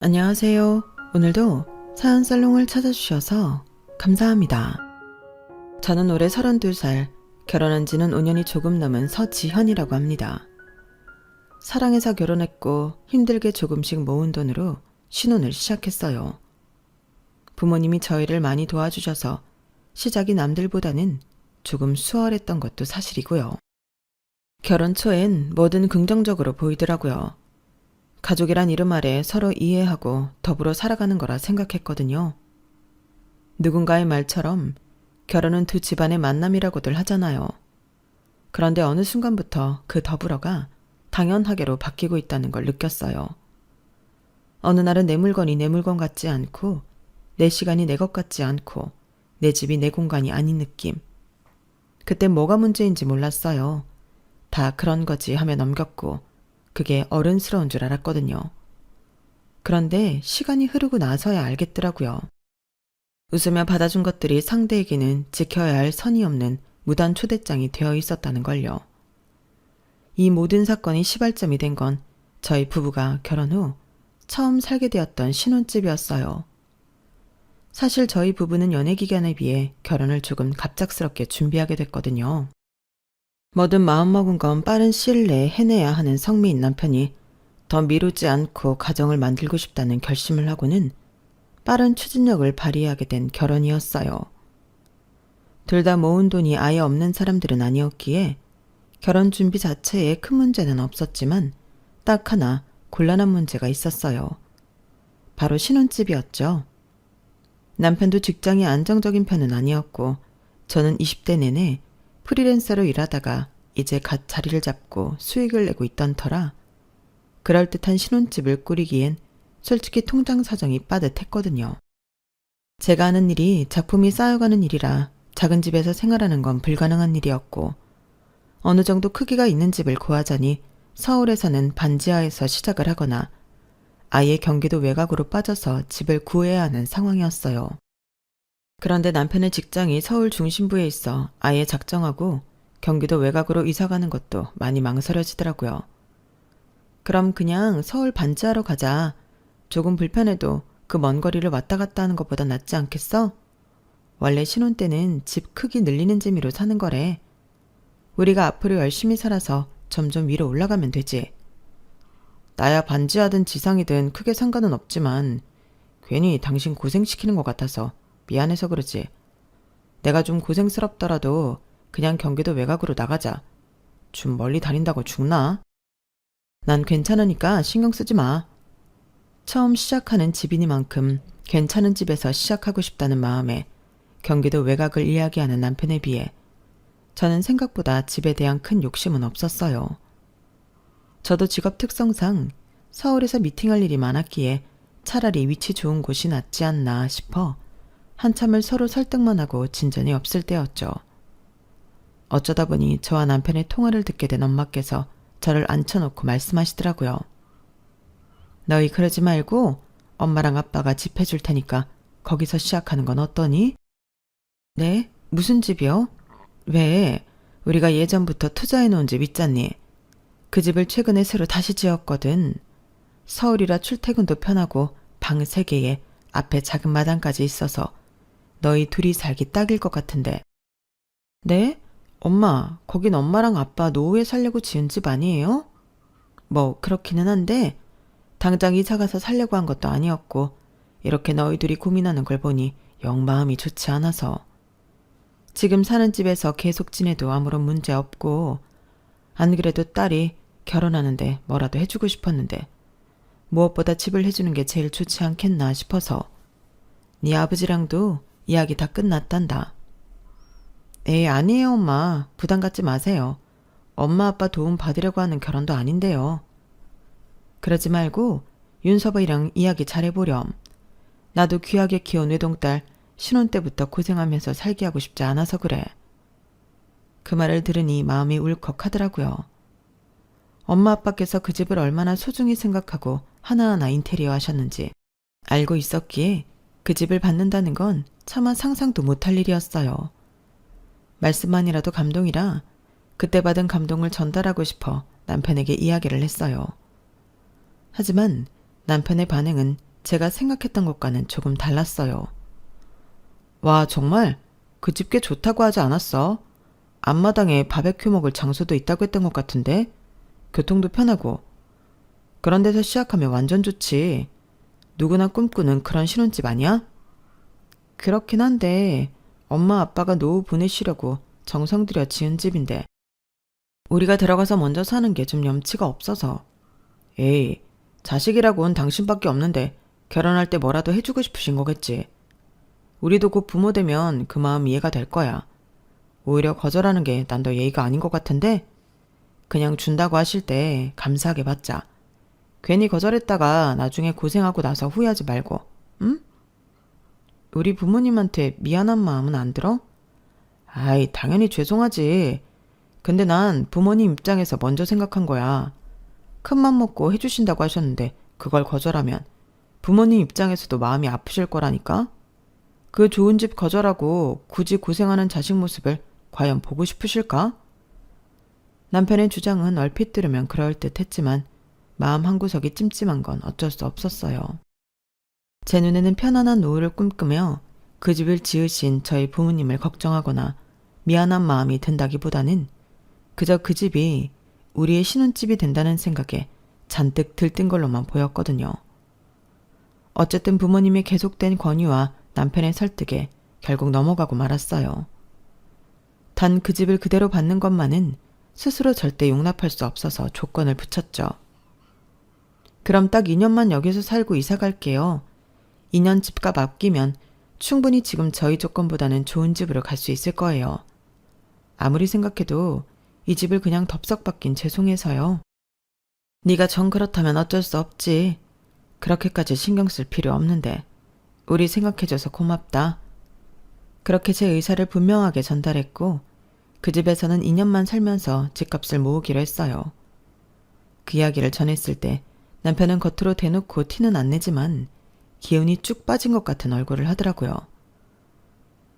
안녕하세요. 오늘도 사연 살롱을 찾아주셔서 감사합니다. 저는 올해 32살, 결혼한 지는 5년이 조금 넘은 서지현이라고 합니다. 사랑해서 결혼했고 힘들게 조금씩 모은 돈으로 신혼을 시작했어요. 부모님이 저희를 많이 도와주셔서 시작이 남들보다는 조금 수월했던 것도 사실이고요. 결혼 초엔 뭐든 긍정적으로 보이더라고요. 가족이란 이름 아래 서로 이해하고 더불어 살아가는 거라 생각했거든요. 누군가의 말처럼 결혼은 두 집안의 만남이라고들 하잖아요. 그런데 어느 순간부터 그 더불어가 당연하게로 바뀌고 있다는 걸 느꼈어요. 어느 날은 내 물건이 내 물건 같지 않고 내 시간이 내 것 같지 않고 내 집이 내 공간이 아닌 느낌. 그때 뭐가 문제인지 몰랐어요. 다 그런 거지 하며 넘겼고 그게 어른스러운 줄 알았거든요. 그런데 시간이 흐르고 나서야 알겠더라고요. 웃으며 받아준 것들이 상대에게는 지켜야 할 선이 없는 무단 초대장이 되어 있었다는 걸요. 이 모든 사건이 시발점이 된 건 저희 부부가 결혼 후 처음 살게 되었던 신혼집이었어요. 사실 저희 부부는 연애 기간에 비해 결혼을 조금 갑작스럽게 준비하게 됐거든요. 뭐든 마음먹은 건 빠른 시일 내에 해내야 하는 성미인 남편이 더 미루지 않고 가정을 만들고 싶다는 결심을 하고는 빠른 추진력을 발휘하게 된 결혼이었어요. 둘 다 모은 돈이 아예 없는 사람들은 아니었기에 결혼 준비 자체에 큰 문제는 없었지만 딱 하나 곤란한 문제가 있었어요. 바로 신혼집이었죠. 남편도 직장이 안정적인 편은 아니었고 저는 20대 내내 프리랜서로 일하다가 이제 갓 자리를 잡고 수익을 내고 있던 터라 그럴듯한 신혼집을 꾸리기엔 솔직히 통장 사정이 빠듯했거든요. 제가 하는 일이 작품이 쌓여가는 일이라 작은 집에서 생활하는 건 불가능한 일이었고 어느 정도 크기가 있는 집을 구하자니 서울에서는 반지하에서 시작을 하거나 아예 경기도 외곽으로 빠져서 집을 구해야 하는 상황이었어요. 그런데 남편의 직장이 서울 중심부에 있어 아예 작정하고 경기도 외곽으로 이사가는 것도 많이 망설여지더라고요. 그럼 그냥 서울 반지하러 가자. 조금 불편해도 그 먼 거리를 왔다 갔다 하는 것보다 낫지 않겠어? 원래 신혼 때는 집 크기 늘리는 재미로 사는 거래. 우리가 앞으로 열심히 살아서 점점 위로 올라가면 되지. 나야 반지하든 지상이든 크게 상관은 없지만 괜히 당신 고생시키는 것 같아서 미안해서 그러지. 내가 좀 고생스럽더라도 그냥 경기도 외곽으로 나가자. 좀 멀리 다닌다고 죽나? 난 괜찮으니까 신경 쓰지 마. 처음 시작하는 집이니만큼 괜찮은 집에서 시작하고 싶다는 마음에 경기도 외곽을 이야기하는 남편에 비해 저는 생각보다 집에 대한 큰 욕심은 없었어요. 저도 직업 특성상 서울에서 미팅할 일이 많았기에 차라리 위치 좋은 곳이 낫지 않나 싶어 한참을 서로 설득만 하고 진전이 없을 때였죠. 어쩌다 보니 저와 남편의 통화를 듣게 된 엄마께서 저를 앉혀놓고 말씀하시더라고요. 너희 그러지 말고 엄마랑 아빠가 집 해줄 테니까 거기서 시작하는 건 어떠니? 네? 무슨 집이요? 왜? 우리가 예전부터 투자해놓은 집 있잖니. 그 집을 최근에 새로 다시 지었거든. 서울이라 출퇴근도 편하고 방 3개에 앞에 작은 마당까지 있어서 너희 둘이 살기 딱일 것 같은데. 네? 엄마, 거긴 엄마랑 아빠 노후에 살려고 지은 집 아니에요? 뭐 그렇기는 한데 당장 이사 가서 살려고 한 것도 아니었고 이렇게 너희 둘이 고민하는 걸 보니 영 마음이 좋지 않아서. 지금 사는 집에서 계속 지내도 아무런 문제 없고 안 그래도 딸이 결혼하는데 뭐라도 해주고 싶었는데 무엇보다 집을 해주는 게 제일 좋지 않겠나 싶어서. 네 아버지랑도 이야기 다 끝났단다. 에이, 아니에요 엄마. 부담 갖지 마세요. 엄마 아빠 도움 받으려고 하는 결혼도 아닌데요. 그러지 말고 윤서방이랑 이야기 잘해보렴. 나도 귀하게 키운 외동딸 신혼 때부터 고생하면서 살게 하고 싶지 않아서 그래. 그 말을 들으니 마음이 울컥하더라고요. 엄마 아빠께서 그 집을 얼마나 소중히 생각하고 하나하나 인테리어 하셨는지 알고 있었기에 그 집을 받는다는 건 차마 상상도 못할 일이었어요. 말씀만이라도 감동이라 그때 받은 감동을 전달하고 싶어 남편에게 이야기를 했어요. 하지만 남편의 반응은 제가 생각했던 것과는 조금 달랐어요. 와, 정말? 그 집 꽤 좋다고 하지 않았어? 앞마당에 바베큐 먹을 장소도 있다고 했던 것 같은데? 교통도 편하고. 그런 데서 시작하면 완전 좋지. 누구나 꿈꾸는 그런 신혼집 아니야? 그렇긴 한데 엄마 아빠가 노후 보내시려고 정성 들여 지은 집인데 우리가 들어가서 먼저 사는 게 좀 염치가 없어서. 에이, 자식이라고는 당신밖에 없는데 결혼할 때 뭐라도 해주고 싶으신 거겠지. 우리도 곧 부모 되면 그 마음 이해가 될 거야. 오히려 거절하는 게 난 더 예의가 아닌 것 같은데 그냥 준다고 하실 때 감사하게 받자. 괜히 거절했다가 나중에 고생하고 나서 후회하지 말고, 응? 우리 부모님한테 미안한 마음은 안 들어? 아이, 당연히 죄송하지. 근데 난 부모님 입장에서 먼저 생각한 거야. 큰맘 먹고 해주신다고 하셨는데 그걸 거절하면 부모님 입장에서도 마음이 아프실 거라니까? 그 좋은 집 거절하고 굳이 고생하는 자식 모습을 과연 보고 싶으실까? 남편의 주장은 얼핏 들으면 그럴듯했지만 마음 한구석이 찜찜한 건 어쩔 수 없었어요. 제 눈에는 편안한 노후를 꿈꾸며 그 집을 지으신 저희 부모님을 걱정하거나 미안한 마음이 든다기보다는 그저 그 집이 우리의 신혼집이 된다는 생각에 잔뜩 들뜬 걸로만 보였거든요. 어쨌든 부모님의 계속된 권유와 남편의 설득에 결국 넘어가고 말았어요. 단 그 집을 그대로 받는 것만은 스스로 절대 용납할 수 없어서 조건을 붙였죠. 그럼 딱 2년만 여기서 살고 이사 갈게요. 2년 집값 아끼면 충분히 지금 저희 조건보다는 좋은 집으로 갈 수 있을 거예요. 아무리 생각해도 이 집을 그냥 덥석 받긴 죄송해서요. 네가 정 그렇다면 어쩔 수 없지. 그렇게까지 신경 쓸 필요 없는데 우리 생각해줘서 고맙다. 그렇게 제 의사를 분명하게 전달했고 그 집에서는 2년만 살면서 집값을 모으기로 했어요. 그 이야기를 전했을 때 남편은 겉으로 대놓고 티는 안 내지만 기운이 쭉 빠진 것 같은 얼굴을 하더라고요.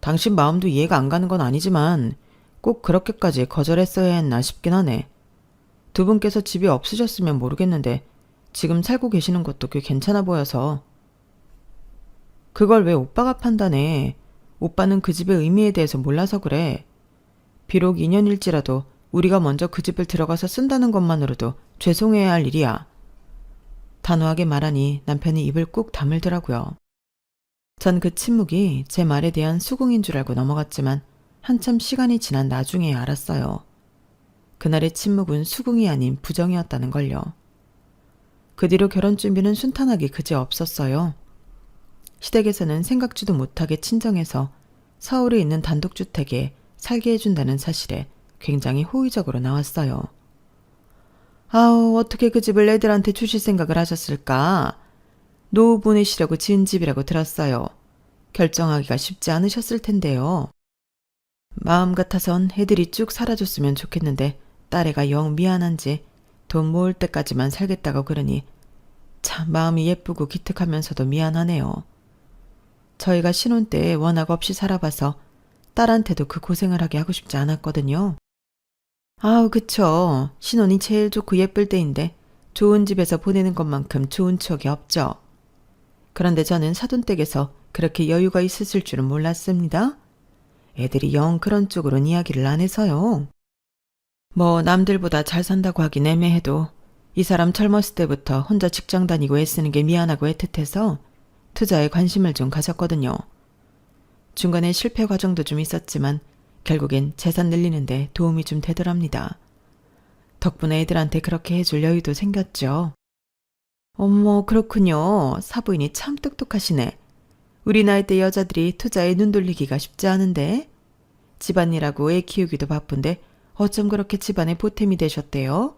당신 마음도 이해가 안 가는 건 아니지만 꼭 그렇게까지 거절했어야 했나 싶긴 하네. 두 분께서 집이 없으셨으면 모르겠는데 지금 살고 계시는 것도 꽤 괜찮아 보여서. 그걸 왜 오빠가 판단해? 오빠는 그 집의 의미에 대해서 몰라서 그래. 비록 2년일지라도 우리가 먼저 그 집을 들어가서 쓴다는 것만으로도 죄송해야 할 일이야. 단호하게 말하니 남편이 입을 꾹 다물더라고요. 전 그 침묵이 제 말에 대한 수긍인 줄 알고 넘어갔지만 한참 시간이 지난 나중에 알았어요. 그날의 침묵은 수긍이 아닌 부정이었다는 걸요. 그 뒤로 결혼 준비는 순탄하게 그지 없었어요. 시댁에서는 생각지도 못하게 친정에서 서울에 있는 단독주택에 살게 해준다는 사실에 굉장히 호의적으로 나왔어요. 아우, 어떻게 그 집을 애들한테 주실 생각을 하셨을까? 노후 보내시려고 지은 집이라고 들었어요. 결정하기가 쉽지 않으셨을 텐데요. 마음 같아선 애들이 쭉 살아줬으면 좋겠는데 딸애가 영 미안한지 돈 모을 때까지만 살겠다고 그러니 참 마음이 예쁘고 기특하면서도 미안하네요. 저희가 신혼 때 워낙 없이 살아봐서 딸한테도 그 고생을 하게 하고 싶지 않았거든요. 아우, 그쵸. 신혼이 제일 좋고 예쁠 때인데 좋은 집에서 보내는 것만큼 좋은 추억이 없죠. 그런데 저는 사돈댁에서 그렇게 여유가 있으실 줄은 몰랐습니다. 애들이 영 그런 쪽으로는 이야기를 안 해서요. 뭐 남들보다 잘 산다고 하긴 애매해도 이 사람 젊었을 때부터 혼자 직장 다니고 애쓰는 게 미안하고 애틋해서 투자에 관심을 좀 가졌거든요. 중간에 실패 과정도 좀 있었지만 결국엔 재산 늘리는데 도움이 좀 되더랍니다. 덕분에 애들한테 그렇게 해줄 여유도 생겼죠. 어머, 그렇군요. 사부인이 참 똑똑하시네. 우리 나이 때 여자들이 투자에 눈 돌리기가 쉽지 않은데. 집안일하고 애 키우기도 바쁜데 어쩜 그렇게 집안에 보탬이 되셨대요?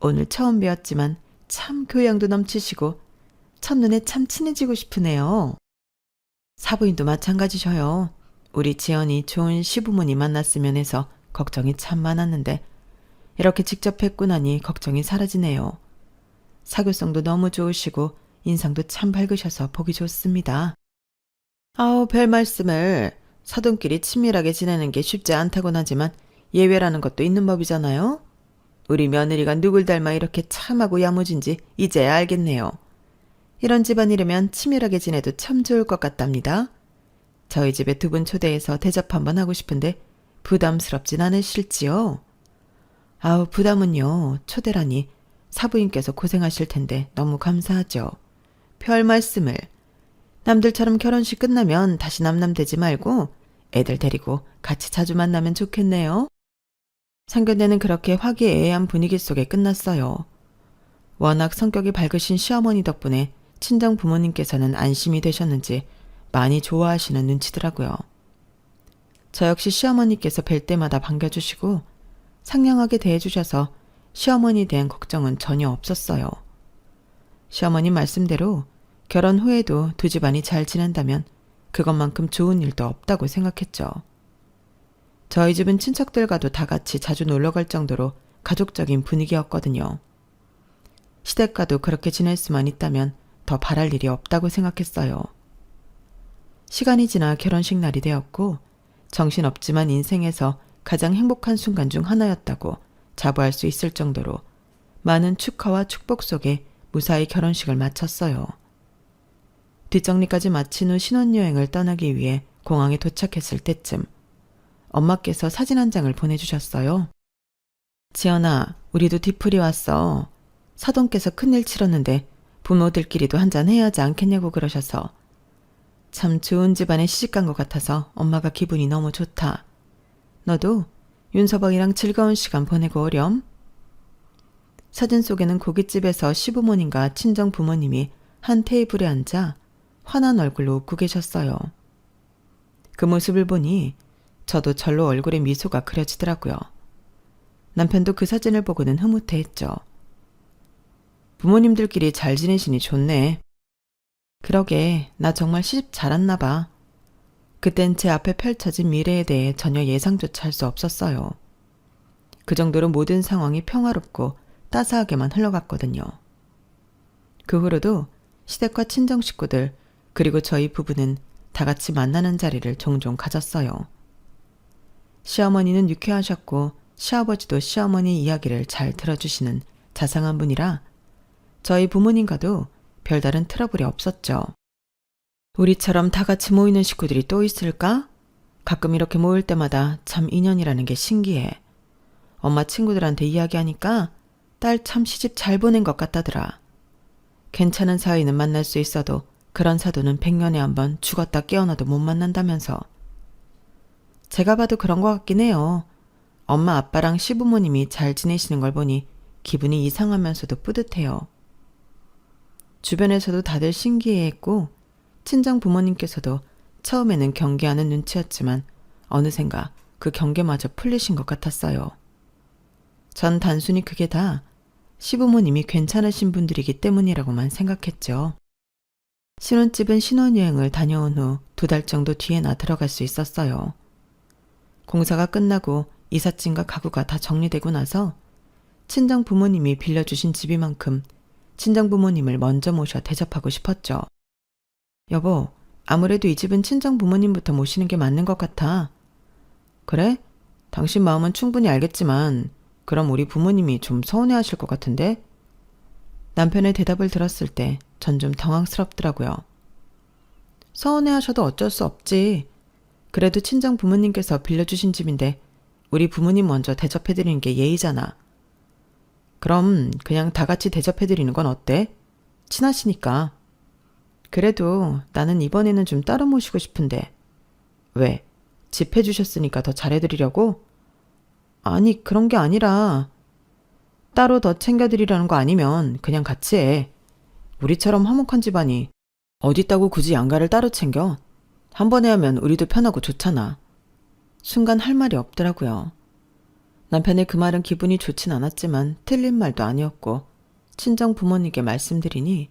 오늘 처음 배웠지만 참 교양도 넘치시고 첫눈에 참 친해지고 싶으네요. 사부인도 마찬가지셔요. 우리 지연이 좋은 시부모님 만났으면 해서 걱정이 참 많았는데 이렇게 직접 뵙고 나니 걱정이 사라지네요. 사교성도 너무 좋으시고 인상도 참 밝으셔서 보기 좋습니다. 아우, 별 말씀을. 사돈끼리 친밀하게 지내는 게 쉽지 않다곤 하지만 예외라는 것도 있는 법이잖아요. 우리 며느리가 누굴 닮아 이렇게 참하고 야무진지 이제야 알겠네요. 이런 집안이라면 치밀하게 지내도 참 좋을 것 같답니다. 저희 집에 두 분 초대해서 대접 한번 하고 싶은데 부담스럽진 않으실지요? 아우, 부담은요. 초대라니. 사부인께서 고생하실 텐데 너무 감사하죠. 별 말씀을. 남들처럼 결혼식 끝나면 다시 남남되지 말고 애들 데리고 같이 자주 만나면 좋겠네요. 상견례는 그렇게 화기애애한 분위기 속에 끝났어요. 워낙 성격이 밝으신 시어머니 덕분에 친정 부모님께서는 안심이 되셨는지 많이 좋아하시는 눈치더라고요. 저 역시 시어머니께서 뵐 때마다 반겨주시고 상냥하게 대해주셔서 시어머니에 대한 걱정은 전혀 없었어요. 시어머니 말씀대로 결혼 후에도 두 집안이 잘 지낸다면 그것만큼 좋은 일도 없다고 생각했죠. 저희 집은 친척들과도 다 같이 자주 놀러갈 정도로 가족적인 분위기였거든요. 시댁과도 그렇게 지낼 수만 있다면 더 바랄 일이 없다고 생각했어요. 시간이 지나 결혼식 날이 되었고 정신없지만 인생에서 가장 행복한 순간 중 하나였다고 자부할 수 있을 정도로 많은 축하와 축복 속에 무사히 결혼식을 마쳤어요. 뒷정리까지 마친 후 신혼여행을 떠나기 위해 공항에 도착했을 때쯤 엄마께서 사진 한 장을 보내주셨어요. 지연아, 우리도 뒤풀이 왔어. 사돈께서 큰일 치렀는데 부모들끼리도 한잔 해야 하지 않겠냐고 그러셔서 참 좋은 집안에 시집간 것 같아서 엄마가 기분이 너무 좋다. 너도 윤서방이랑 즐거운 시간 보내고 오렴. 사진 속에는 고깃집에서 시부모님과 친정 부모님이 한 테이블에 앉아 환한 얼굴로 웃고 계셨어요. 그 모습을 보니 저도 절로 얼굴에 미소가 그려지더라고요. 남편도 그 사진을 보고는 흐뭇해했죠. 부모님들끼리 잘 지내시니 좋네. 그러게, 나 정말 시집 잘 왔나 봐. 그땐 제 앞에 펼쳐진 미래에 대해 전혀 예상조차 할 수 없었어요. 그 정도로 모든 상황이 평화롭고 따스하게만 흘러갔거든요. 그 후로도 시댁과 친정 식구들 그리고 저희 부부는 다 같이 만나는 자리를 종종 가졌어요. 시어머니는 유쾌하셨고 시아버지도 시어머니 이야기를 잘 들어주시는 자상한 분이라 저희 부모님과도 별다른 트러블이 없었죠. 우리처럼 다 같이 모이는 식구들이 또 있을까? 가끔 이렇게 모일 때마다 참 인연이라는 게 신기해. 엄마 친구들한테 이야기하니까 딸 참 시집 잘 보낸 것 같다더라. 괜찮은 사위는 만날 수 있어도 그런 사도는 100년에 한 번 죽었다 깨어나도 못 만난다면서. 제가 봐도 그런 것 같긴 해요. 엄마 아빠랑 시부모님이 잘 지내시는 걸 보니 기분이 이상하면서도 뿌듯해요. 주변에서도 다들 신기해했고 친정 부모님께서도 처음에는 경계하는 눈치였지만 어느샌가 그 경계마저 풀리신 것 같았어요. 전 단순히 그게 다 시부모님이 괜찮으신 분들이기 때문이라고만 생각했죠. 신혼집은 신혼여행을 다녀온 후 2달 정도 뒤에나 들어갈 수 있었어요. 공사가 끝나고 이삿짐과 가구가 다 정리되고 나서 친정 부모님이 빌려주신 집이만큼 친정 부모님을 먼저 모셔 대접하고 싶었죠. 여보, 아무래도 이 집은 친정 부모님부터 모시는 게 맞는 것 같아. 그래? 당신 마음은 충분히 알겠지만 그럼 우리 부모님이 좀 서운해하실 것 같은데? 남편의 대답을 들었을 때 전 좀 당황스럽더라고요. 서운해하셔도 어쩔 수 없지. 그래도 친정 부모님께서 빌려주신 집인데 우리 부모님 먼저 대접해드리는 게 예의잖아. 그럼 그냥 다 같이 대접해드리는 건 어때? 친하시니까. 그래도 나는 이번에는 좀 따로 모시고 싶은데. 왜? 집 해주셨으니까 더 잘해드리려고? 아니, 그런 게 아니라 따로 더 챙겨드리려는 거 아니면 그냥 같이 해. 우리처럼 화목한 집안이 어디 있다고 굳이 양가를 따로 챙겨. 한 번에 하면 우리도 편하고 좋잖아. 순간 할 말이 없더라고요. 남편의 그 말은 기분이 좋진 않았지만 틀린 말도 아니었고 친정 부모님께 말씀드리니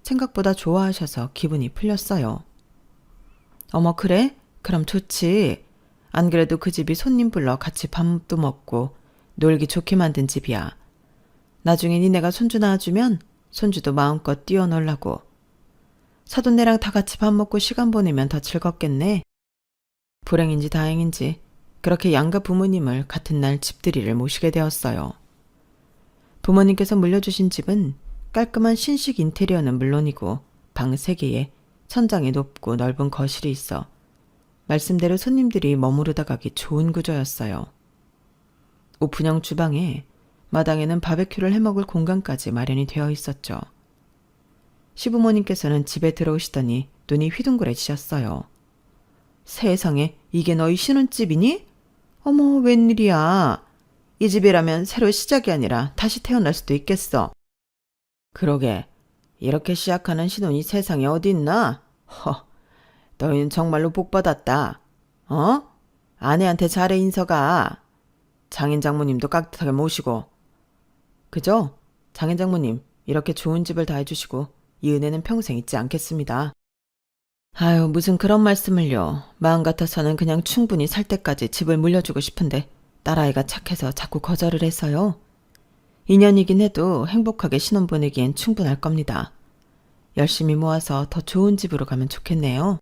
생각보다 좋아하셔서 기분이 풀렸어요. 어머, 그래? 그럼 좋지. 안 그래도 그 집이 손님 불러 같이 밥도 먹고 놀기 좋게 만든 집이야. 나중에 니네가 손주 낳아주면 손주도 마음껏 뛰어놀라고. 사돈네랑 다 같이 밥 먹고 시간 보내면 더 즐겁겠네. 불행인지 다행인지 그렇게 양가 부모님을 같은 날 집들이를 모시게 되었어요. 부모님께서 물려주신 집은 깔끔한 신식 인테리어는 물론이고 방 3개에 천장이 높고 넓은 거실이 있어 말씀대로 손님들이 머무르다 가기 좋은 구조였어요. 오픈형 주방에 마당에는 바베큐를 해먹을 공간까지 마련이 되어 있었죠. 시부모님께서는 집에 들어오시더니 눈이 휘둥그레지셨어요. 세상에, 이게 너희 신혼집이니? 어머, 웬일이야. 이 집이라면 새로 시작이 아니라 다시 태어날 수도 있겠어. 그러게, 이렇게 시작하는 신혼이 세상에 어디 있나? 너희는 정말로 복받았다. 어? 아내한테 잘해 인서가. 장인 장모님도 깍듯하게 모시고. 그죠? 장인 장모님, 이렇게 좋은 집을 다 해주시고 이 은혜는 평생 잊지 않겠습니다. 아유, 무슨 그런 말씀을요. 마음 같아서는 그냥 충분히 살 때까지 집을 물려주고 싶은데 딸아이가 착해서 자꾸 거절을 해서요. 2년이긴 해도 행복하게 신혼 보내기엔 충분할 겁니다. 열심히 모아서 더 좋은 집으로 가면 좋겠네요.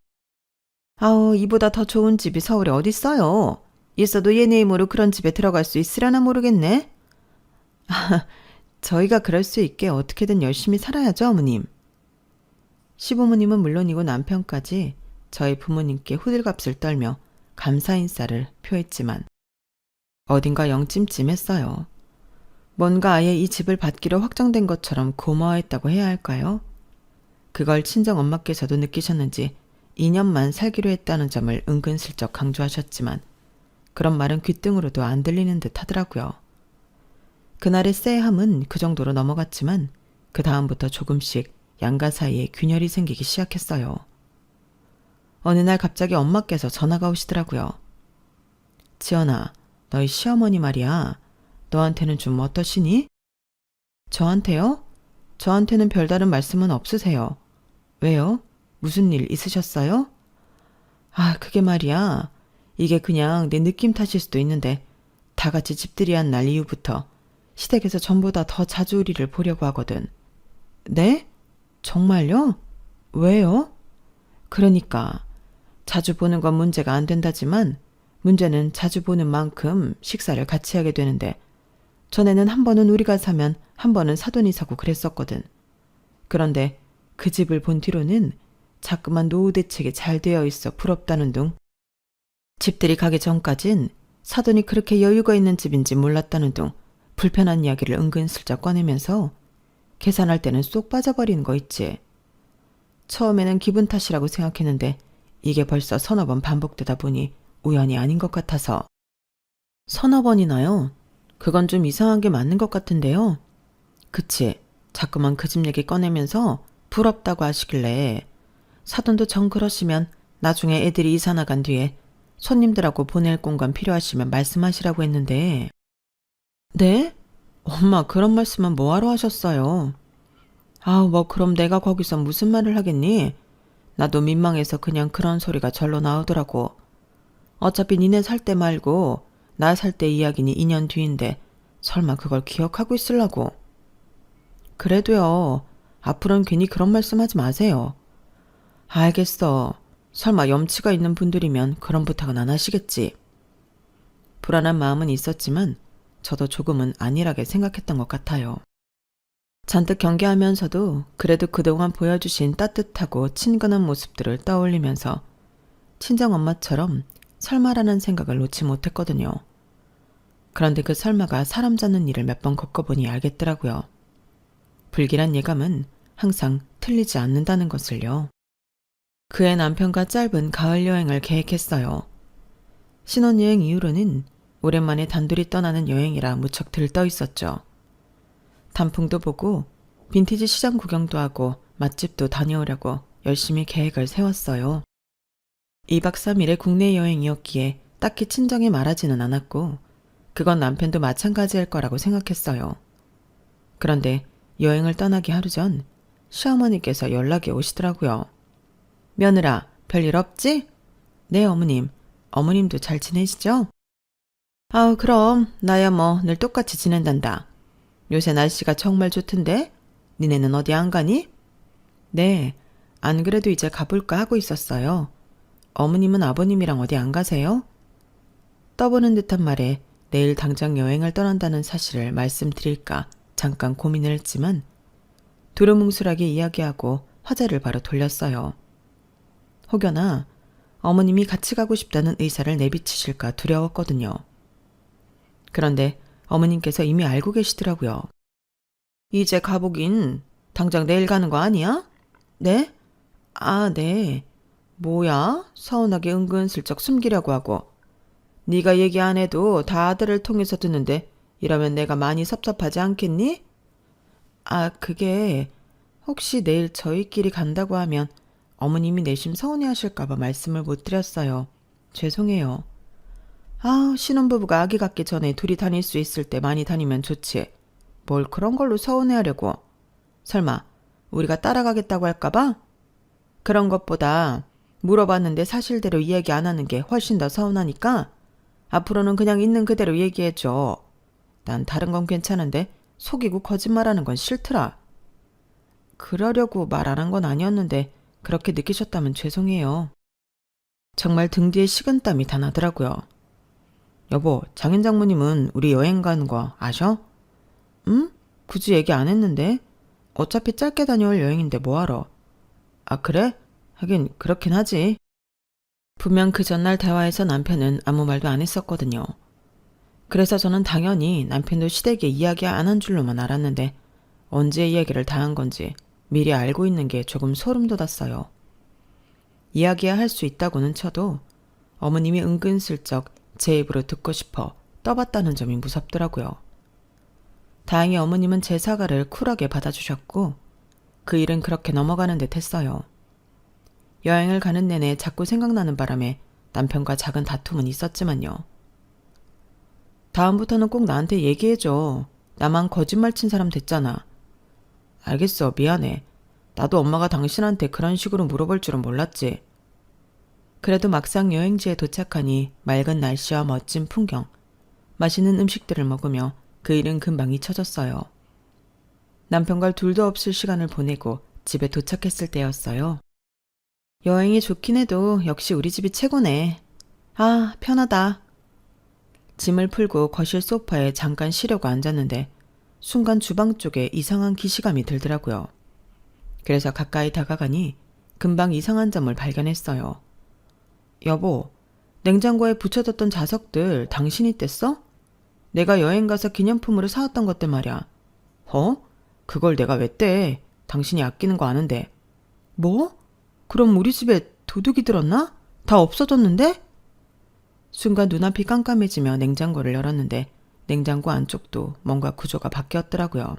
아우, 이보다 더 좋은 집이 서울에 어딨어요. 있어도 얘네 힘으로 그런 집에 들어갈 수 있으려나 모르겠네. 저희가 그럴 수 있게 어떻게든 열심히 살아야죠, 어머님. 시부모님은 물론이고 남편까지 저희 부모님께 호들갑을 떨며 감사 인사를 표했지만 어딘가 영 찜찜했어요. 뭔가 아예 이 집을 받기로 확정된 것처럼 고마워했다고 해야 할까요? 그걸 친정 엄마께서도 느끼셨는지 2년만 살기로 했다는 점을 은근슬쩍 강조하셨지만 그런 말은 귓등으로도 안 들리는 듯 하더라고요. 그날의 쎄함은 그 정도로 넘어갔지만 그 다음부터 조금씩 양가 사이에 균열이 생기기 시작했어요. 어느 날 갑자기 엄마께서 전화가 오시더라고요. 지연아, 너희 시어머니 말이야. 너한테는 좀 어떠시니? 저한테요? 저한테는 별다른 말씀은 없으세요. 왜요? 무슨 일 있으셨어요? 그게 말이야. 이게 그냥 내 느낌 탓일 수도 있는데 다 같이 집들이 한 날 이후부터 시댁에서 전보다 더 자주 우리를 보려고 하거든. 네? 정말요? 왜요? 그러니까 자주 보는 건 문제가 안 된다지만 문제는 자주 보는 만큼 식사를 같이 하게 되는데 전에는 한 번은 우리가 사면 한 번은 사돈이 사고 그랬었거든. 그런데 그 집을 본 뒤로는 자꾸만 노후 대책이 잘 되어 있어 부럽다는 둥. 집들이 가기 전까진 사돈이 그렇게 여유가 있는 집인지 몰랐다는 둥 불편한 이야기를 은근슬쩍 꺼내면서 계산할 때는 쏙 빠져버리는 거 있지. 처음에는 기분 탓이라고 생각했는데 이게 벌써 서너 번 반복되다 보니 우연이 아닌 것 같아서. 서너 번이나요? 그건 좀 이상한 게 맞는 것 같은데요. 그치. 자꾸만 그 집 얘기 꺼내면서 부럽다고 하시길래 사돈도 정 그러시면 나중에 애들이 이사 나간 뒤에 손님들하고 보낼 공간 필요하시면 말씀하시라고 했는데. 네? 엄마 그런 말씀은 뭐하러 하셨어요? 뭐 그럼 내가 거기서 무슨 말을 하겠니? 나도 민망해서 그냥 그런 소리가 절로 나오더라고. 어차피 니네 살 때 말고 나 살 때 이야기니 2년 뒤인데 설마 그걸 기억하고 있으려고. 그래도요. 앞으로는 괜히 그런 말씀하지 마세요. 알겠어. 설마 염치가 있는 분들이면 그런 부탁은 안 하시겠지. 불안한 마음은 있었지만 저도 조금은 안일하게 생각했던 것 같아요. 잔뜩 경계하면서도 그래도 그동안 보여주신 따뜻하고 친근한 모습들을 떠올리면서 친정엄마처럼 설마라는 생각을 놓지 못했거든요. 그런데 그 설마가 사람 잡는 일을 몇 번 겪어보니 알겠더라고요. 불길한 예감은 항상 틀리지 않는다는 것을요. 그의 남편과 짧은 가을 여행을 계획했어요. 신혼여행 이후로는 오랜만에 단둘이 떠나는 여행이라 무척 들떠 있었죠. 단풍도 보고 빈티지 시장 구경도 하고 맛집도 다녀오려고 열심히 계획을 세웠어요. 2박 3일의 국내 여행이었기에 딱히 친정에 말하지는 않았고 그건 남편도 마찬가지일 거라고 생각했어요. 그런데 여행을 떠나기 하루 전 시어머니께서 연락이 오시더라고요. 며느라, 별일 없지? 네, 어머님. 어머님도 잘 지내시죠? 그럼 나야 뭐 늘 똑같이 지낸단다. 요새 날씨가 정말 좋던데? 니네는 어디 안 가니? 네, 안 그래도 이제 가볼까 하고 있었어요. 어머님은 아버님이랑 어디 안 가세요? 떠보는 듯한 말에 내일 당장 여행을 떠난다는 사실을 말씀드릴까 잠깐 고민을 했지만 두루뭉술하게 이야기하고 화제를 바로 돌렸어요. 혹여나 어머님이 같이 가고 싶다는 의사를 내비치실까 두려웠거든요. 그런데 어머님께서 이미 알고 계시더라고요. 이제 가보긴 당장 내일 가는 거 아니야? 네? 아, 네. 뭐야? 서운하게 은근슬쩍 숨기려고 하고. 네가 얘기 안 해도 다 아들을 통해서 듣는데 이러면 내가 많이 섭섭하지 않겠니? 아, 그게 혹시 내일 저희끼리 간다고 하면 어머님이 내심 서운해하실까 봐 말씀을 못 드렸어요. 죄송해요. 아, 신혼부부가 아기 갖기 전에 둘이 다닐 수 있을 때 많이 다니면 좋지. 뭘 그런 걸로 서운해하려고. 설마 우리가 따라가겠다고 할까 봐? 그런 것보다 물어봤는데 사실대로 이야기 안 하는 게 훨씬 더 서운하니까 앞으로는 그냥 있는 그대로 얘기해줘. 난 다른 건 괜찮은데 속이고 거짓말하는 건 싫더라. 그러려고 말 안 한 건 아니었는데 그렇게 느끼셨다면 죄송해요. 정말 등 뒤에 식은땀이 다 나더라고요. 여보, 장인 장모님은 우리 여행 가는 거 아셔? 응? 굳이 얘기 안 했는데. 어차피 짧게 다녀올 여행인데 뭐하러. 아, 그래? 하긴 그렇긴 하지. 분명 그 전날 대화에서 남편은 아무 말도 안 했었거든요. 그래서 저는 당연히 남편도 시댁에 이야기 안 한 줄로만 알았는데 언제 이야기를 다 한 건지 미리 알고 있는 게 조금 소름 돋았어요. 이야기야 할 수 있다고는 쳐도 어머님이 은근슬쩍 제 입으로 듣고 싶어 떠봤다는 점이 무섭더라고요. 다행히 어머님은 제 사과를 쿨하게 받아주셨고 그 일은 그렇게 넘어가는 듯 했어요. 여행을 가는 내내 자꾸 생각나는 바람에 남편과 작은 다툼은 있었지만요. 다음부터는 꼭 나한테 얘기해줘. 나만 거짓말 친 사람 됐잖아. 알겠어, 미안해. 나도 엄마가 당신한테 그런 식으로 물어볼 줄은 몰랐지. 그래도 막상 여행지에 도착하니 맑은 날씨와 멋진 풍경, 맛있는 음식들을 먹으며 그 일은 금방 잊혀졌어요. 남편과 둘도 없을 시간을 보내고 집에 도착했을 때였어요. 여행이 좋긴 해도 역시 우리 집이 최고네. 아, 편하다. 짐을 풀고 거실 소파에 잠깐 쉬려고 앉았는데 순간 주방 쪽에 이상한 기시감이 들더라고요. 그래서 가까이 다가가니 금방 이상한 점을 발견했어요. 여보, 냉장고에 붙여뒀던 자석들 당신이 뗐어? 내가 여행 가서 기념품으로 사왔던 것들 말이야. 그걸 내가 왜 떼? 당신이 아끼는 거 아는데. 뭐? 그럼 우리 집에 도둑이 들었나? 다 없어졌는데? 순간 눈앞이 깜깜해지며 냉장고를 열었는데 냉장고 안쪽도 뭔가 구조가 바뀌었더라고요.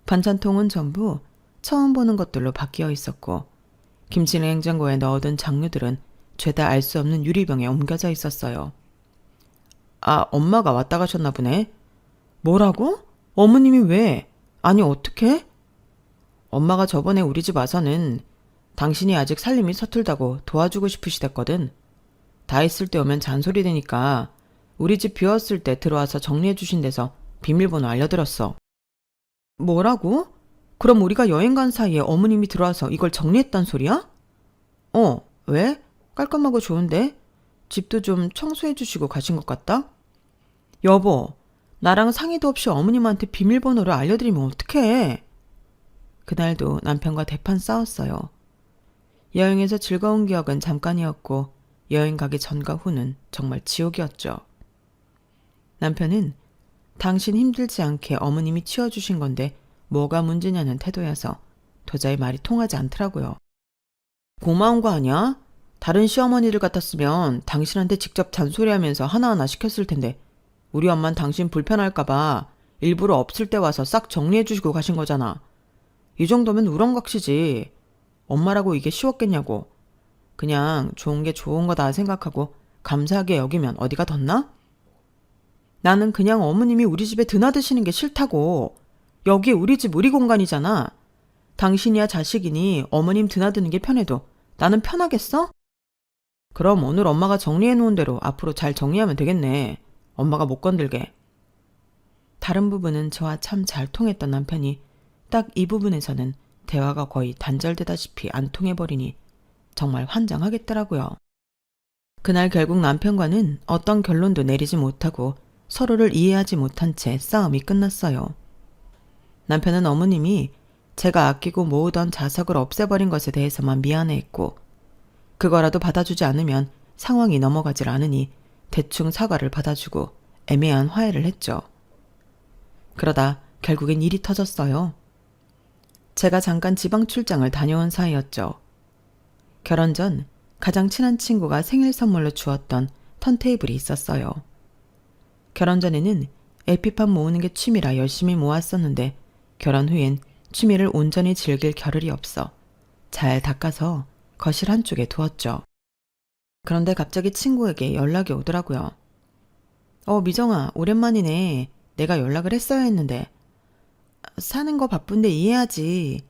반찬통은 전부 처음 보는 것들로 바뀌어 있었고 김치 냉장고에 넣어둔 장류들은 죄다 알 수 없는 유리병에 옮겨져 있었어요. 아, 엄마가 왔다 가셨나 보네. 뭐라고? 어머님이 왜? 아니, 어떻게? 엄마가 저번에 우리 집 와서는 당신이 아직 살림이 서툴다고 도와주고 싶으시댔거든. 다 있을 때 오면 잔소리 되니까 우리 집 비웠을 때 들어와서 정리해 주신 데서 비밀번호 알려드렸어. 뭐라고? 그럼 우리가 여행 간 사이에 어머님이 들어와서 이걸 정리했단 소리야? 왜? 깔끔하고 좋은데? 집도 좀 청소해 주시고 가신 것 같다? 여보, 나랑 상의도 없이 어머님한테 비밀번호를 알려드리면 어떡해? 그날도 남편과 대판 싸웠어요. 여행에서 즐거운 기억은 잠깐이었고 여행 가기 전과 후는 정말 지옥이었죠. 남편은 당신 힘들지 않게 어머님이 치워주신 건데 뭐가 문제냐는 태도여서 도저히 말이 통하지 않더라고요. 고마운 거 아니야? 다른 시어머니들 같았으면 당신한테 직접 잔소리하면서 하나하나 시켰을 텐데 우리 엄만 당신 불편할까 봐 일부러 없을 때 와서 싹 정리해 주시고 가신 거잖아. 이 정도면 우렁각시지. 엄마라고 이게 쉬웠겠냐고. 그냥 좋은 게 좋은 거다 생각하고 감사하게 여기면 어디가 덧나? 나는 그냥 어머님이 우리 집에 드나드시는 게 싫다고. 여기 우리 집 우리 공간이잖아. 당신이야 자식이니 어머님 드나드는 게 편해도 나는 편하겠어? 그럼 오늘 엄마가 정리해 놓은 대로 앞으로 잘 정리하면 되겠네. 엄마가 못 건들게. 다른 부분은 저와 참 잘 통했던 남편이 딱 이 부분에서는 대화가 거의 단절되다시피 안 통해버리니 정말 환장하겠더라고요. 그날 결국 남편과는 어떤 결론도 내리지 못하고 서로를 이해하지 못한 채 싸움이 끝났어요. 남편은 어머님이 제가 아끼고 모으던 자석을 없애버린 것에 대해서만 미안해했고 그거라도 받아주지 않으면 상황이 넘어가질 않으니 대충 사과를 받아주고 애매한 화해를 했죠. 그러다 결국엔 일이 터졌어요. 제가 잠깐 지방 출장을 다녀온 사이였죠. 결혼 전 가장 친한 친구가 생일 선물로 주었던 턴테이블이 있었어요. 결혼 전에는 LP판 모으는 게 취미라 열심히 모았었는데 결혼 후엔 취미를 온전히 즐길 겨를이 없어 잘 닦아서 거실 한쪽에 두었죠. 그런데 갑자기 친구에게 연락이 오더라고요. 미정아, 오랜만이네. 내가 연락을 했어야 했는데. 사는 거 바쁜데 이해하지.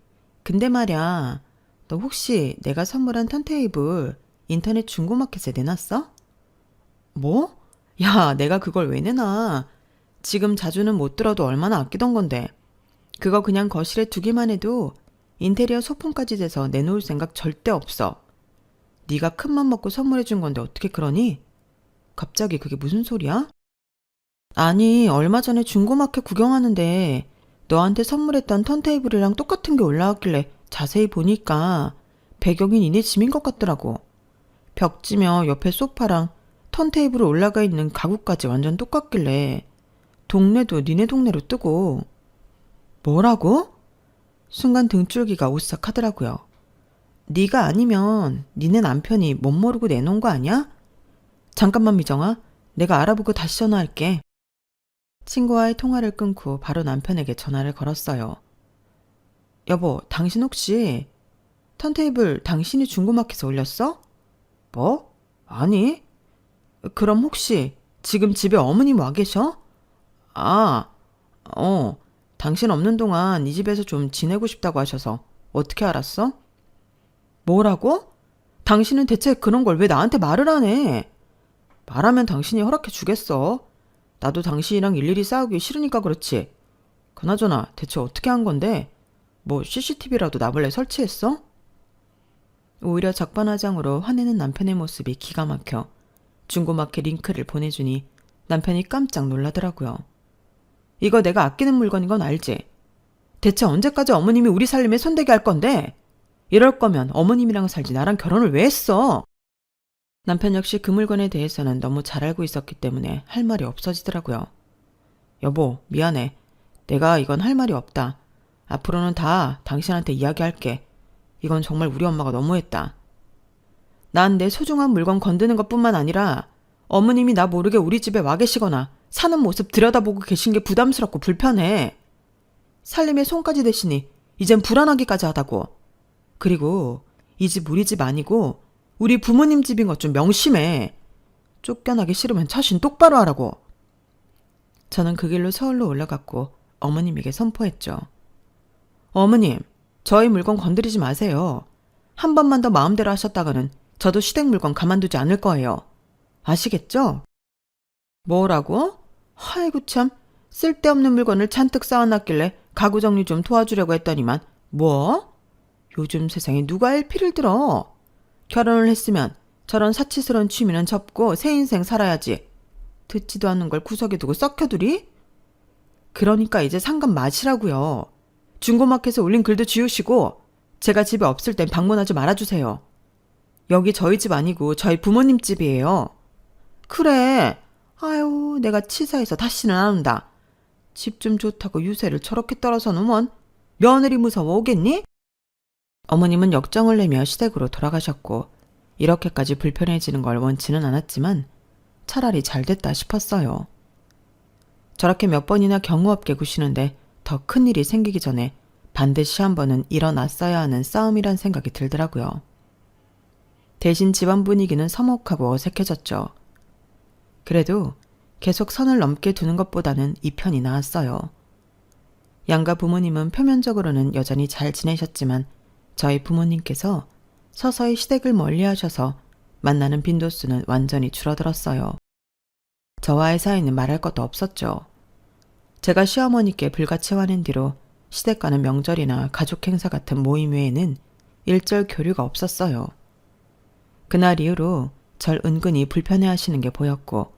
근데 말야, 너 혹시 내가 선물한 턴테이블 인터넷 중고마켓에 내놨어? 뭐? 야, 내가 그걸 왜 내놔? 지금 자주는 못 들어도 얼마나 아끼던 건데. 그거 그냥 거실에 두기만 해도 인테리어 소품까지 돼서 내놓을 생각 절대 없어. 네가 큰맘 먹고 선물해 준 건데 어떻게 그러니? 갑자기 그게 무슨 소리야? 아니, 얼마 전에 중고마켓 구경하는데 너한테 선물했던 턴테이블이랑 똑같은 게 올라왔길래 자세히 보니까 배경이 니네 집인 것 같더라고. 벽지며 옆에 소파랑 턴테이블에 올라가 있는 가구까지 완전 똑같길래 동네도 니네 동네로 뜨고. 뭐라고? 순간 등줄기가 오싹하더라고요. 네가 아니면 니네 남편이 못 모르고 내놓은 거 아니야? 잠깐만 미정아, 내가 알아보고 다시 전화할게. 친구와의 통화를 끊고 바로 남편에게 전화를 걸었어요. 여보, 당신 혹시 턴테이블 당신이 중고마켓에 올렸어? 뭐? 아니. 그럼 혹시 지금 집에 어머님 와 계셔? 아, 당신 없는 동안 이 집에서 좀 지내고 싶다고 하셔서 어떻게 알았어? 뭐라고? 당신은 대체 그런 걸 왜 나한테 말을 안 해? 말하면 당신이 허락해 주겠어. 나도 당신이랑 일일이 싸우기 싫으니까 그렇지. 그나저나 대체 어떻게 한 건데? 뭐 CCTV라도 나 몰래 설치했어? 오히려 적반하장으로 화내는 남편의 모습이 기가 막혀 중고마켓 링크를 보내주니 남편이 깜짝 놀라더라고요. 이거 내가 아끼는 물건인 건 알지? 대체 언제까지 어머님이 우리 살림에 손대게 할 건데? 이럴 거면 어머님이랑 살지 나랑 결혼을 왜 했어? 남편 역시 그 물건에 대해서는 너무 잘 알고 있었기 때문에 할 말이 없어지더라고요. 여보, 미안해. 내가 이건 할 말이 없다. 앞으로는 다 당신한테 이야기할게. 이건 정말 우리 엄마가 너무했다. 난 내 소중한 물건 건드는 것뿐만 아니라 어머님이 나 모르게 우리 집에 와 계시거나 사는 모습 들여다보고 계신 게 부담스럽고 불편해. 살림에 손까지 대시니 이젠 불안하기까지 하다고. 그리고 이 집 우리 집 아니고 우리 부모님 집인 것 좀 명심해. 쫓겨나기 싫으면 처신 똑바로 하라고. 저는 그 길로 서울로 올라갔고 어머님에게 선포했죠. 어머님, 저희 물건 건드리지 마세요. 한 번만 더 마음대로 하셨다가는 저도 시댁 물건 가만두지 않을 거예요. 아시겠죠? 뭐라고? 아이고 참, 쓸데없는 물건을 잔뜩 쌓아놨길래 가구 정리 좀 도와주려고 했더니만 뭐? 요즘 세상에 누가 LP를 들어? 결혼을 했으면 저런 사치스러운 취미는 접고 새 인생 살아야지. 듣지도 않는 걸 구석에 두고 썩혀두리? 그러니까 이제 상관 마시라고요. 중고마켓에 올린 글도 지우시고 제가 집에 없을 땐 방문하지 말아주세요. 여기 저희 집 아니고 저희 부모님 집이에요. 그래. 아유, 내가 치사해서 다시는 안 온다. 집 좀 좋다고 유세를 저렇게 떨어서는 원 며느리 무서워 오겠니? 어머님은 역정을 내며 시댁으로 돌아가셨고 이렇게까지 불편해지는 걸 원치는 않았지만 차라리 잘 됐다 싶었어요. 저렇게 몇 번이나 경우 없게 구시는데 더 큰 일이 생기기 전에 반드시 한 번은 일어났어야 하는 싸움이란 생각이 들더라고요. 대신 집안 분위기는 서먹하고 어색해졌죠. 그래도 계속 선을 넘게 두는 것보다는 이 편이 나았어요. 양가 부모님은 표면적으로는 여전히 잘 지내셨지만 저희 부모님께서 서서히 시댁을 멀리하셔서 만나는 빈도수는 완전히 줄어들었어요. 저와의 사이는 말할 것도 없었죠. 제가 시어머니께 불같이 화낸 뒤로 시댁 가는 명절이나 가족 행사 같은 모임 외에는 일절 교류가 없었어요. 그날 이후로 절 은근히 불편해하시는 게 보였고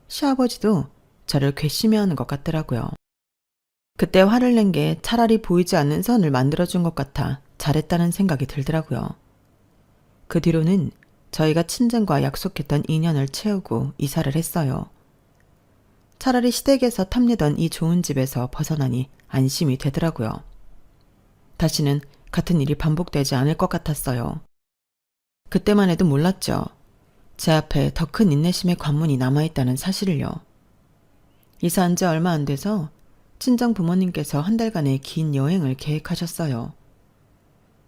시아버지도 저를 괘씸해하는 것 같더라고요. 그때 화를 낸 게 차라리 보이지 않는 선을 만들어준 것 같아 잘했다는 생각이 들더라고요. 그 뒤로는 저희가 친정과 약속했던 인연을 채우고 이사를 했어요. 차라리 시댁에서 탐내던 이 좋은 집에서 벗어나니 안심이 되더라고요. 다시는 같은 일이 반복되지 않을 것 같았어요. 그때만 해도 몰랐죠. 제 앞에 더 큰 인내심의 관문이 남아있다는 사실을요. 이사한 지 얼마 안 돼서 친정 부모님께서 한 달간의 긴 여행을 계획하셨어요.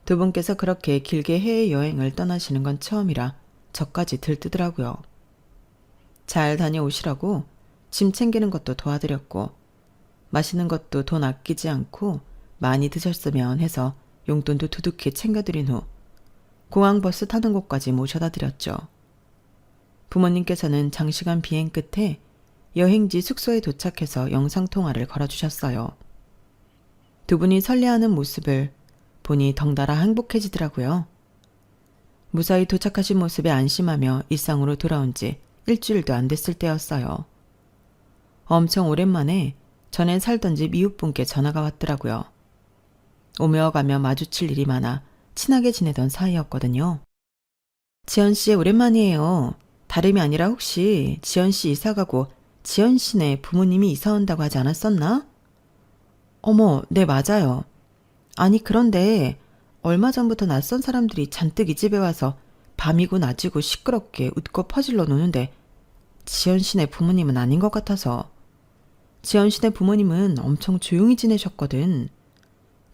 두 분께서 그렇게 길게 해외여행을 떠나시는 건 처음이라 저까지 들뜨더라고요. 잘 다녀오시라고 짐 챙기는 것도 도와드렸고 마시는 것도 돈 아끼지 않고 많이 드셨으면 해서 용돈도 두둑히 챙겨드린 후 공항버스 타는 곳까지 모셔다 드렸죠. 부모님께서는 장시간 비행 끝에 여행지 숙소에 도착해서 영상통화를 걸어주셨어요. 두 분이 설레하는 모습을 보니 덩달아 행복해지더라고요. 무사히 도착하신 모습에 안심하며 일상으로 돌아온 지 일주일도 안 됐을 때였어요. 엄청 오랜만에 전에 살던 집 이웃분께 전화가 왔더라고요. 오며 가며 마주칠 일이 많아 친하게 지내던 사이였거든요. 지연씨 오랜만이에요. 다름이 아니라 혹시 지연씨 이사가고 지연씨네 부모님이 이사 온다고 하지 않았었나? 어머, 네 맞아요. 아니 그런데 얼마 전부터 낯선 사람들이 잔뜩 이 집에 와서 밤이고 낮이고 시끄럽게 웃고 퍼질러 노는데 지연씨네 부모님은 아닌 것 같아서. 지연씨네 부모님은 엄청 조용히 지내셨거든.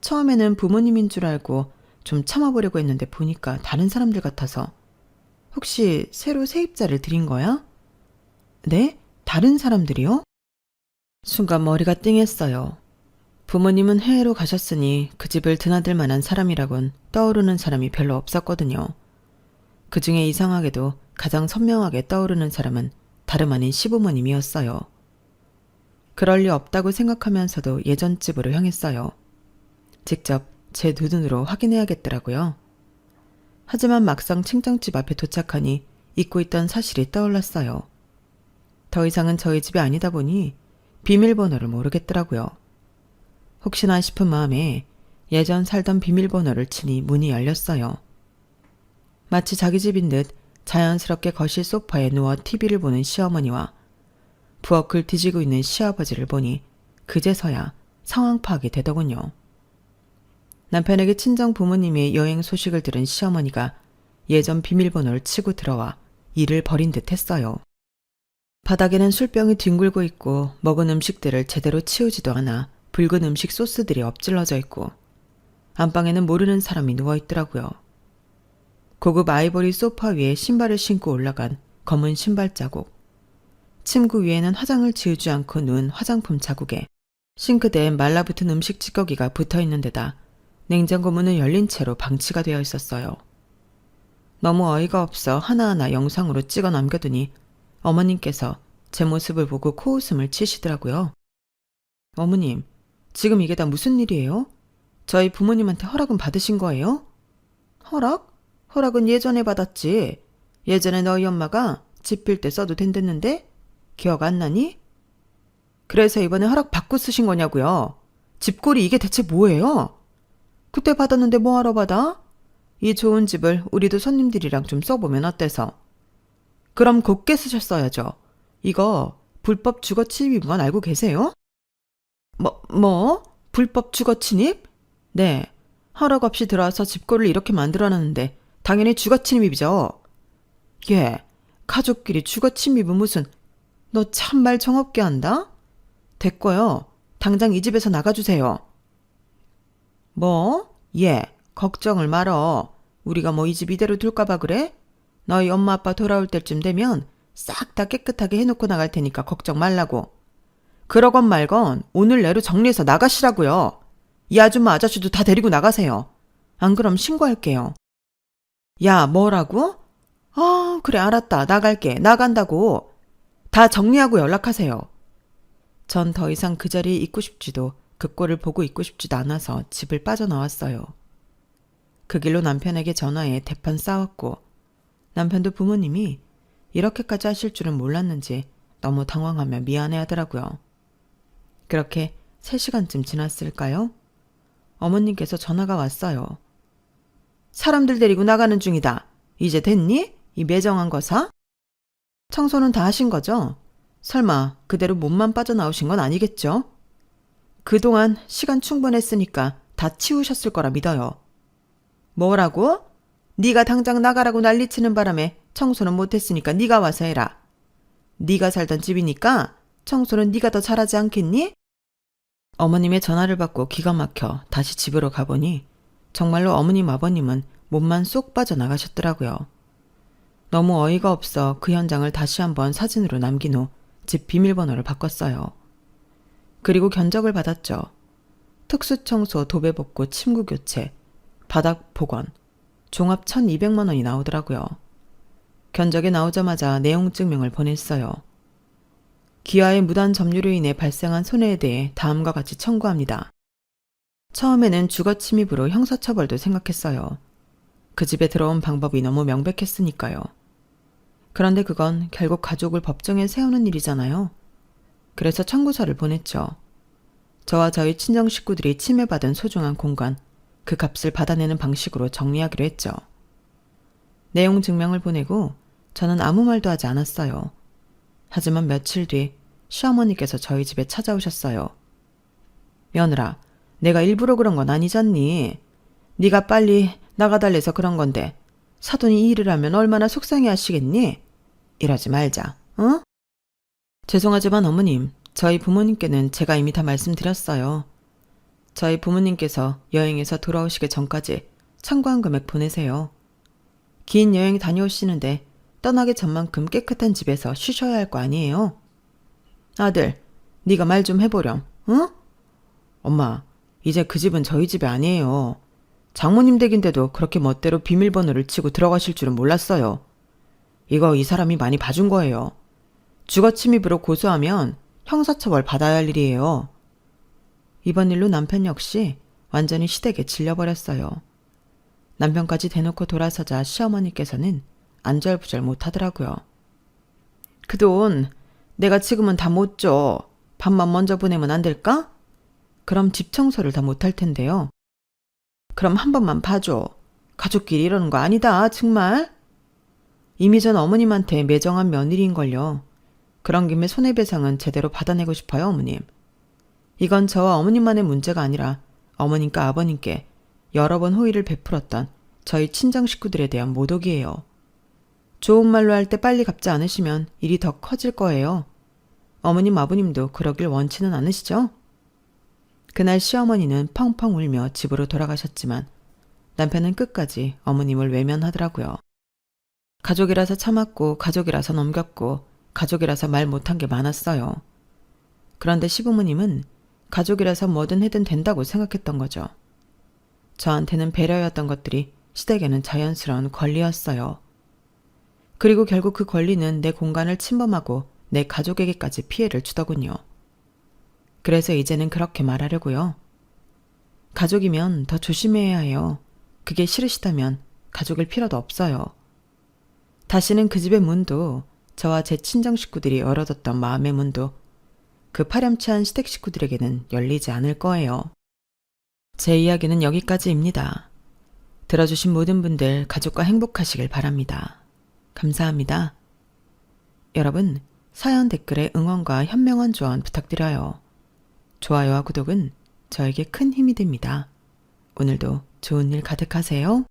처음에는 부모님인 줄 알고 좀 참아보려고 했는데 보니까 다른 사람들 같아서. 혹시 새로 세입자를 들인 거야? 네? 다른 사람들이요? 순간 머리가 띵했어요. 부모님은 해외로 가셨으니 그 집을 드나들 만한 사람이라곤 떠오르는 사람이 별로 없었거든요. 그 중에 이상하게도 가장 선명하게 떠오르는 사람은 다름 아닌 시부모님이었어요. 그럴 리 없다고 생각하면서도 예전 집으로 향했어요. 직접 제 눈으로 확인해야겠더라고요. 하지만 막상 친정집 앞에 도착하니 잊고 있던 사실이 떠올랐어요. 더 이상은 저희 집이 아니다 보니 비밀번호를 모르겠더라고요. 혹시나 싶은 마음에 예전 살던 비밀번호를 치니 문이 열렸어요. 마치 자기 집인 듯 자연스럽게 거실 소파에 누워 TV를 보는 시어머니와 부엌을 뒤지고 있는 시아버지를 보니 그제서야 상황 파악이 되더군요. 남편에게 친정 부모님의 여행 소식을 들은 시어머니가 예전 비밀번호를 치고 들어와 일을 벌인 듯 했어요. 바닥에는 술병이 뒹굴고 있고 먹은 음식들을 제대로 치우지도 않아 붉은 음식 소스들이 엎질러져 있고 안방에는 모르는 사람이 누워있더라고요. 고급 아이보리 소파 위에 신발을 신고 올라간 검은 신발 자국, 침구 위에는 화장을 지우지 않고 누운 화장품 자국에 싱크대에 말라붙은 음식 찌꺼기가 붙어있는 데다 냉장고 문은 열린 채로 방치가 되어 있었어요. 너무 어이가 없어 하나하나 영상으로 찍어 남겨두니 어머님께서 제 모습을 보고 코웃음을 치시더라고요. 어머님, 지금 이게 다 무슨 일이에요? 저희 부모님한테 허락은 받으신 거예요? 허락? 허락은 예전에 받았지. 예전에 너희 엄마가 집 빌 때 써도 된댔는데 기억 안 나니? 그래서 이번에 허락 받고 쓰신 거냐고요. 집꼴이 이게 대체 뭐예요? 그때 받았는데 뭐하러 받아? 이 좋은 집을 우리도 손님들이랑 좀 써보면 어때서? 그럼 곱게 쓰셨어야죠. 이거 불법 주거 침입인 건 알고 계세요? 뭐? 불법 주거 침입? 네. 허락 없이 들어와서 집골을 이렇게 만들어놨는데 당연히 주거 침입이죠. 예. 가족끼리 주거 침입은 무슨. 너 참말 정없게 한다? 됐고요. 당장 이 집에서 나가주세요. 뭐? 예. 걱정을 말어. 우리가 뭐 이 집 이대로 둘까봐 그래? 너희 엄마 아빠 돌아올 때쯤 되면 싹 다 깨끗하게 해놓고 나갈 테니까 걱정 말라고. 그러건 말건 오늘 내로 정리해서 나가시라고요. 이 아줌마 아저씨도 다 데리고 나가세요. 안 그럼 신고할게요. 야, 뭐라고? 그래 알았다. 나갈게. 나간다고. 다 정리하고 연락하세요. 전 더 이상 그 자리에 있고 싶지도 그 꼴을 보고 있고 싶지도 않아서 집을 빠져나왔어요. 그 길로 남편에게 전화해 대판 싸웠고 남편도 부모님이 이렇게까지 하실 줄은 몰랐는지 너무 당황하며 미안해하더라고요. 그렇게 3시간쯤 지났을까요? 어머님께서 전화가 왔어요. 사람들 데리고 나가는 중이다. 이제 됐니? 이 매정한 거사? 청소는 다 하신 거죠? 설마 그대로 몸만 빠져나오신 건 아니겠죠? 그동안 시간 충분했으니까 다 치우셨을 거라 믿어요. 뭐라고? 네가 당장 나가라고 난리치는 바람에 청소는 못했으니까 네가 와서 해라. 네가 살던 집이니까 청소는 네가 더 잘하지 않겠니? 어머님의 전화를 받고 기가 막혀 다시 집으로 가보니 정말로 어머님 아버님은 몸만 쏙 빠져나가셨더라고요. 너무 어이가 없어 그 현장을 다시 한번 사진으로 남긴 후 집 비밀번호를 바꿨어요. 그리고 견적을 받았죠. 특수청소, 도배복구, 침구교체, 바닥 복원, 종합 1,200만 원이 나오더라고요. 견적에 나오자마자 내용 증명을 보냈어요. 기아의 무단 점유로 인해 발생한 손해에 대해 다음과 같이 청구합니다. 처음에는 주거 침입으로 형사처벌도 생각했어요. 그 집에 들어온 방법이 너무 명백했으니까요. 그런데 그건 결국 가족을 법정에 세우는 일이잖아요. 그래서 청구서를 보냈죠. 저와 저희 친정 식구들이 침해받은 소중한 공간, 그 값을 받아내는 방식으로 정리하기로 했죠. 내용 증명을 보내고 저는 아무 말도 하지 않았어요. 하지만 며칠 뒤 시어머니께서 저희 집에 찾아오셨어요. 며느라, 내가 일부러 그런 건 아니잖니. 네가 빨리 나가달래서 그런 건데 사돈이 이 일을 하면 얼마나 속상해 하시겠니? 이러지 말자, 어? 죄송하지만 어머님, 저희 부모님께는 제가 이미 다 말씀드렸어요. 저희 부모님께서 여행에서 돌아오시기 전까지 청구한 금액 보내세요. 긴 여행 다녀오시는데 떠나기 전만큼 깨끗한 집에서 쉬셔야 할 거 아니에요? 아들, 네가 말 좀 해보렴, 응? 엄마, 이제 그 집은 저희 집이 아니에요. 장모님 댁인데도 그렇게 멋대로 비밀번호를 치고 들어가실 줄은 몰랐어요. 이거 이 사람이 많이 봐준 거예요. 주거 침입으로 고소하면 형사처벌 받아야 할 일이에요. 이번 일로 남편 역시 완전히 시댁에 질려버렸어요. 남편까지 대놓고 돌아서자 시어머니께서는 안절부절 못하더라고요. 그 돈 내가 지금은 다 못 줘. 밥만 먼저 보내면 안 될까? 그럼 집 청소를 다 못할 텐데요. 그럼 한 번만 봐줘. 가족끼리 이러는 거 아니다, 정말. 이미 전 어머님한테 매정한 며느리인걸요. 그런 김에 손해배상은 제대로 받아내고 싶어요, 어머님. 이건 저와 어머님만의 문제가 아니라 어머님과 아버님께 여러 번 호의를 베풀었던 저희 친정 식구들에 대한 모독이에요. 좋은 말로 할 때 빨리 갚지 않으시면 일이 더 커질 거예요. 어머님, 아버님도 그러길 원치는 않으시죠? 그날 시어머니는 펑펑 울며 집으로 돌아가셨지만 남편은 끝까지 어머님을 외면하더라고요. 가족이라서 참았고 가족이라서 넘겼고 가족이라서 말 못한 게 많았어요. 그런데 시부모님은 가족이라서 뭐든 해든 된다고 생각했던 거죠. 저한테는 배려였던 것들이 시댁에는 자연스러운 권리였어요. 그리고 결국 그 권리는 내 공간을 침범하고 내 가족에게까지 피해를 주더군요. 그래서 이제는 그렇게 말하려고요. 가족이면 더 조심해야 해요. 그게 싫으시다면 가족일 필요도 없어요. 다시는 그 집의 문도 저와 제 친정 식구들이 열어뒀던 마음의 문도 그 파렴치한 시댁 식구들에게는 열리지 않을 거예요. 제 이야기는 여기까지입니다. 들어주신 모든 분들 가족과 행복하시길 바랍니다. 감사합니다. 여러분, 사연 댓글에 응원과 현명한 조언 부탁드려요. 좋아요와 구독은 저에게 큰 힘이 됩니다. 오늘도 좋은 일 가득하세요.